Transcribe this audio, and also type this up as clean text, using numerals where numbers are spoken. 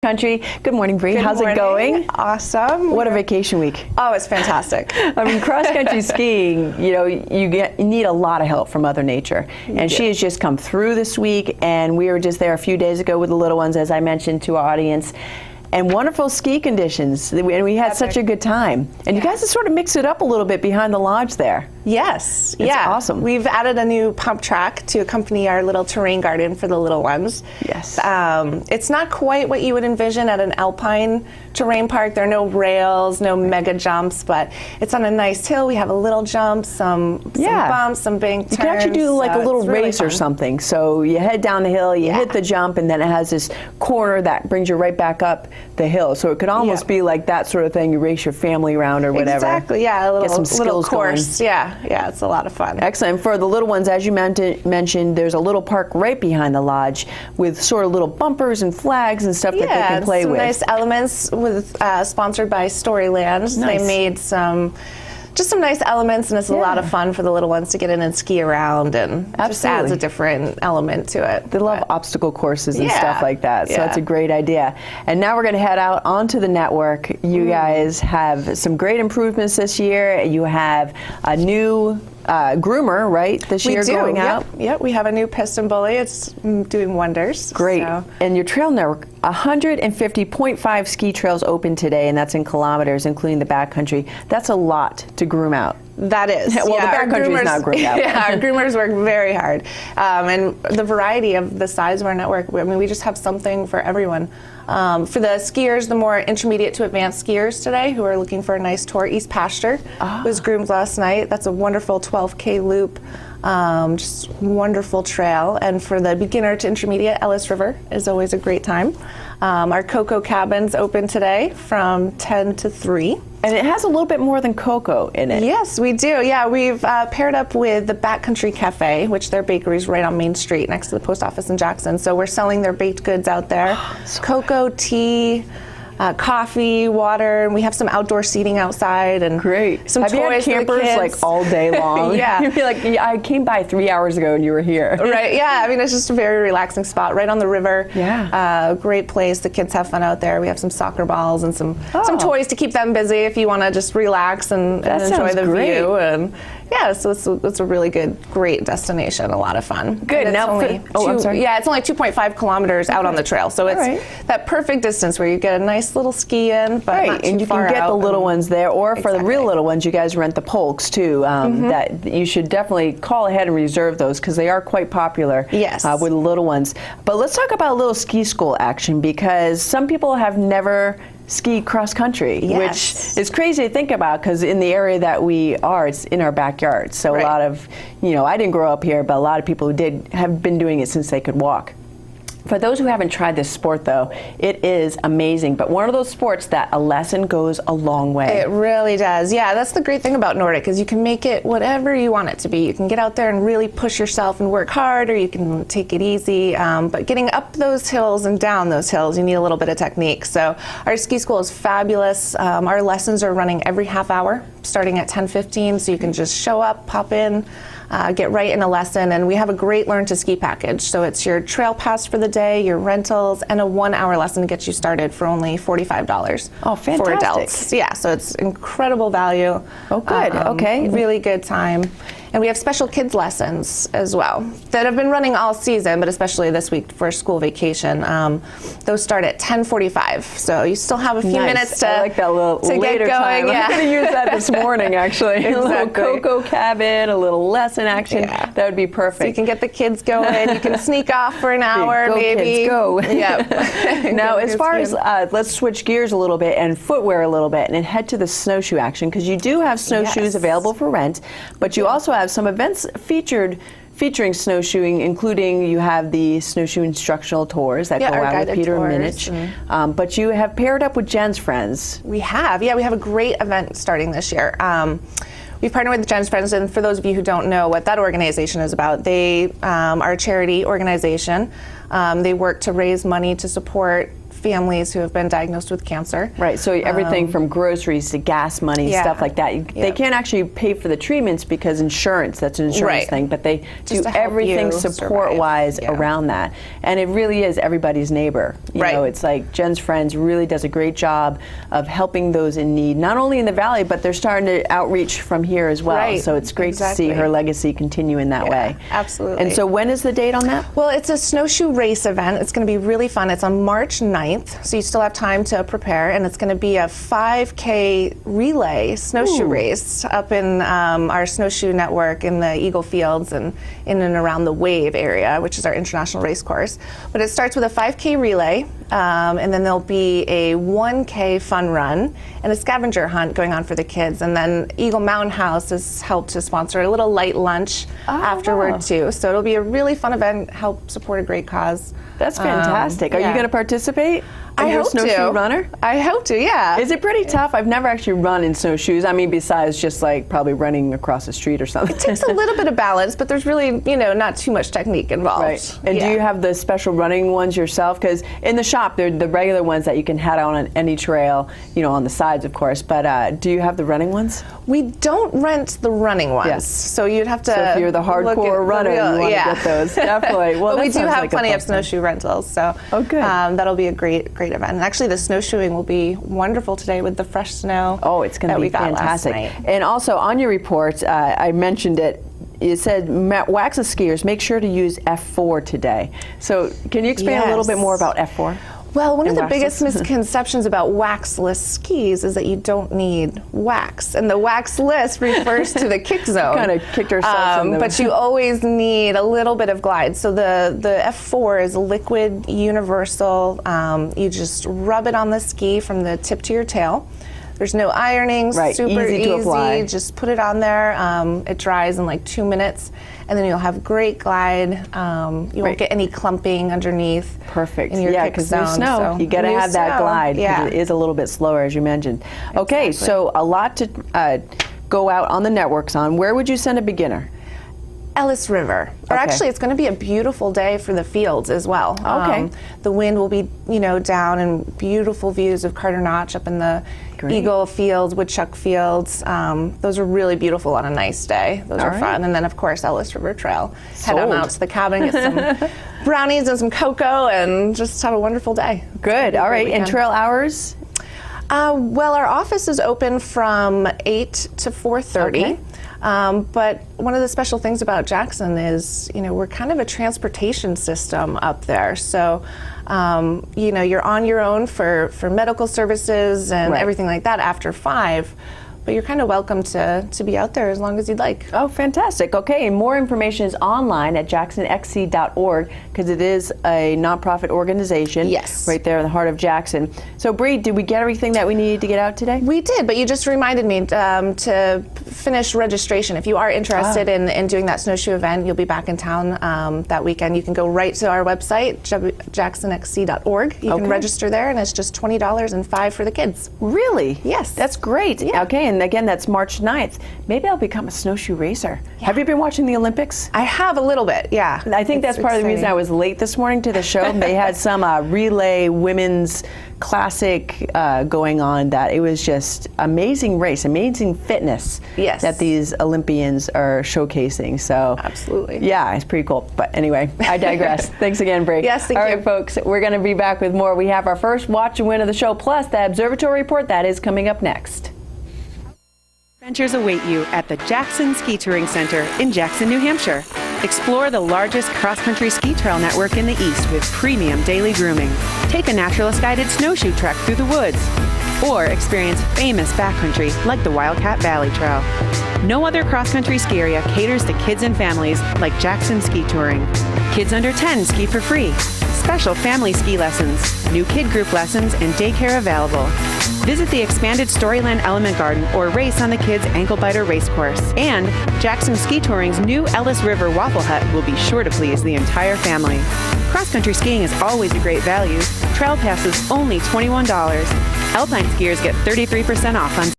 Country. Good morning, Bree. How's it going? Awesome. What a vacation week. Oh, it's fantastic. I mean, cross-country skiing, you need a lot of help from Mother Nature. And she has just come through this week, and we were just there a few days ago with the little ones, as I mentioned to our audience. And wonderful ski conditions, and we had such a good time. And you guys have sort of mixed it up a little bit behind the lodge there. Yes, it's awesome. We've added a new pump track to accompany our little terrain garden for the little ones. Yes. It's not quite what you would envision at an alpine terrain park. There are no rails, no mega jumps, but it's on a nice hill. We have a little jump, some bumps, some bank turns. You can actually do like a little race or something. So you head down the hill, you hit the jump, and then it has this corner that brings you right back up the hill. So it could almost be like that sort of thing. You race your family around or whatever. Exactly, yeah, a little, get some skills course. Going. Yeah, it's a lot of fun. Excellent. For the little ones, as you mentioned, there's a little park right behind the lodge with sort of little bumpers and flags and stuff that they can play with. Nice elements with sponsored by Storyland. Nice. They made just some nice elements, and it's a lot of fun for the little ones to get in and ski around, and just adds a different element to it. They love obstacle courses and stuff like that, so that's a great idea. And now we're going to head out onto the network. You guys have some great improvements this year. You have a new groomer, right, this year going out? Yep, we have a new piston bully. It's doing wonders. Great. So. And your trail network, 150.5 ski trails open today, and that's in kilometers, including the backcountry. That's a lot to groom out. That is. Well, the backcountry is not groomed out. Yeah, our groomers work very hard. And the variety of the size of our network, I mean, we just have something for everyone. For the skiers, the more intermediate to advanced skiers today who are looking for a nice tour, East Pasture was groomed last night. That's a wonderful 12K loop. Just wonderful trail. And for the beginner to intermediate, Ellis River is always a great time. Our Cocoa Cabin's open today from 10 to 3. And it has a little bit more than cocoa in it. Yes, we do. Yeah, we've paired up with the Backcountry Cafe, which their bakery is right on Main Street next to the post office in Jackson. So we're selling their baked goods out there. Cocoa, tea, coffee, water, and we have some outdoor seating outside and some Have toys you had campers for the kids. like all day long? Yeah. You'd be like, I came by 3 hours ago and you were here. Right, yeah, I mean, it's just a very relaxing spot right on the river. Yeah. Great place. The kids have fun out there. We have some soccer balls and some toys to keep them busy if you want to just relax and enjoy the view. And yeah, so it's a really great destination, a lot of fun. Good. Now, I'm sorry. Yeah, it's only 2.5 kilometers out on the trail, so it's that perfect distance where you get a nice little ski in, but not too and you far can get the little ones there, or for the real little ones, you guys rent the polks too. That you should definitely call ahead and reserve those because they are quite popular. Yes. With the little ones. But let's talk about a little ski school action because some people have never ski cross country, which is crazy to think about because in the area that we are, it's in our backyard. So a lot of, I didn't grow up here, but a lot of people who did have been doing it since they could walk. For those who haven't tried this sport, though, it is amazing. But one of those sports that a lesson goes a long way. It really does. Yeah, that's the great thing about Nordic is you can make it whatever you want it to be. You can get out there and really push yourself and work hard, or you can take it easy. But getting up those hills and down those hills, you need a little bit of technique. So our ski school is fabulous. Our lessons are running every half hour, starting at 10:15, so you can just show up, pop in, get right in a lesson, and we have a great Learn to Ski package. So it's your trail pass for the day, your rentals, and a 1-hour lesson to get you started for only $45. Oh, fantastic. For adults. Yeah, so it's incredible value. Oh, good. Okay. Really good time. And we have special kids lessons as well that have been running all season, but especially this week for school vacation. Those start at 10:45, so you still have a few minutes to, I like that little to later get going. Time. I'm going to use that this morning, actually. A little cocoa cabin, a little lesson action. That would be perfect. So you can get the kids going. You can sneak off for an hour, maybe. Kids, go. Yep. Now, as far as let's switch gears a little bit and footwear a little bit, and head to the snowshoe action because you do have snowshoes available for rent, but you also have some events featuring snowshoeing, including you have the snowshoe instructional tours that go out with Peter Minich. But you have paired up with Jen's Friends. We have, we have a great event starting this year. We've partnered with Jen's Friends, and for those of you who don't know what that organization is about, they are a charity organization. They work to raise money to support families who have been diagnosed with cancer. Right, so everything from groceries to gas money, Yeah. stuff like that. They can't actually pay for the treatments because insurance, that's an insurance Right. thing, but they Just do to help everything you support-wise survive. around that. And it really is everybody's neighbor. You Right. know, it's like Jen's Friends really does a great job of helping those in need, not only in the Valley, but they're starting to outreach from here as well. Right. So it's great to see Exactly. her legacy continue in that Yeah, way. absolutely. And so when is the date on that? Well, it's a snowshoe race event. It's going to be really fun. It's on March 9th, so you still have time to prepare, and it's going to be a 5K relay snowshoe race up in our snowshoe network in the Eagle Fields and in and around the Wave area, which is our international race course. But it starts with a 5K relay, and then there'll be a 1K fun run and a scavenger hunt going on for the kids. And then Eagle Mountain House has helped to sponsor a little light lunch afterward wow. too. So it'll be a really fun event, help support a great cause. That's fantastic. Are you yeah. going to participate? Are I you a hope snowshoe to. runner? I hope to, yeah. Is it pretty tough? I've never actually run in snowshoes. I mean, besides just like probably running across the street or something. It takes a little bit of balance, but there's really, not too much technique involved. Right. And Yeah. do you have the special running ones yourself? Because in the shop, they're the regular ones that you can head on any trail, on the sides, of course. But do you have the running ones? We don't rent the running ones, Yes. so you'd have to. So if you're the look at hardcore runner, you want to get those. Definitely. Well, but that we do sounds have like a plenty fun of snowshoe rentals, so Oh, good. That'll be a great event. And actually, the snowshoeing will be wonderful today with the fresh snow. Oh, it's going to be fantastic. And also on your report, I mentioned it. You said wax skiers, make sure to use F4 today. So can you explain a little bit more about F4? Well, one of the waxless. biggest misconceptions about waxless skis is that you don't need wax. And the waxless refers to the kick zone. Kind of kicked ourselves in the... But you always need a little bit of glide. So the F4 is liquid universal. You just rub it on the ski from the tip to your tail. There's no ironing, Right, super easy to apply. Just put it on there. It dries in like 2 minutes, and then you'll have great glide. You won't get any clumping underneath. Perfect. In your Yeah, kick because new zone, snow, so you got to new have that snow, glide because yeah. it is a little bit slower, as you mentioned. Okay, Exactly. so a lot to go out on the networks on. Where would you send a beginner? Ellis River. Or Okay. actually, it's going to be a beautiful day for the fields as well. Okay. The wind will be, down, and beautiful views of Carter Notch up in the Great. Eagle Fields, Woodchuck Fields. Those are really beautiful on a nice day. Those are right. fun. And then, of course, Ellis River Trail. Head on Sold. out to the cabin, get some brownies and some cocoa, and just have a wonderful day. Good. All right. And weekend. trail hours? Well, our office is open from 8 to 4:30. Okay. But one of the special things about Jackson is, we're kind of a transportation system up there. So, you're on your own for medical services and Right. everything like that after 5. But you're kind of welcome to be out there as long as you'd like. Oh, fantastic. Okay, and more information is online at jacksonxc.org because it is a nonprofit organization. Yes. Right there in the heart of Jackson. So, Bree, did we get everything that we needed to get out today? We did, but you just reminded me to finish registration. If you are interested in doing that snowshoe event, you'll be back in town that weekend. You can go right to our website, jacksonxc.org. You Okay. can register there, and it's just $20 and $5 for the kids. Really? Yes. That's great. Yeah. Okay, and again, that's March 9th. Maybe I'll become a snowshoe racer. Have you been watching the Olympics? I have a little bit, yeah. I think that's part of the reason I was late this morning to the show. They had some relay women's classic going on that it was just amazing race, amazing fitness Yes. that these Olympians are showcasing. So Absolutely. yeah, it's pretty cool. But anyway, I digress. Thanks again, Bree. Yes, thank All you. right, folks, we're going to be back with more. We have our first watch and win of the show, plus the observatory report that is coming up next. Adventures await you at the Jackson Ski Touring Center in Jackson, New Hampshire. Explore the largest cross-country ski trail network in the East with premium daily grooming. Take a naturalist-guided snowshoe trek through the woods. Or experience famous backcountry like the Wildcat Valley Trail. No other cross-country ski area caters to kids and families like Jackson Ski Touring. Kids under 10 ski for free. Special family ski lessons, new kid group lessons, and daycare available. Visit the expanded Storyland Element Garden or race on the kids' ankle biter race course. And Jackson Ski Touring's new Ellis River Waffle Hut will be sure to please the entire family. Cross-country skiing is always a great value. Trail passes only $21. Alpine skiers get 33% off on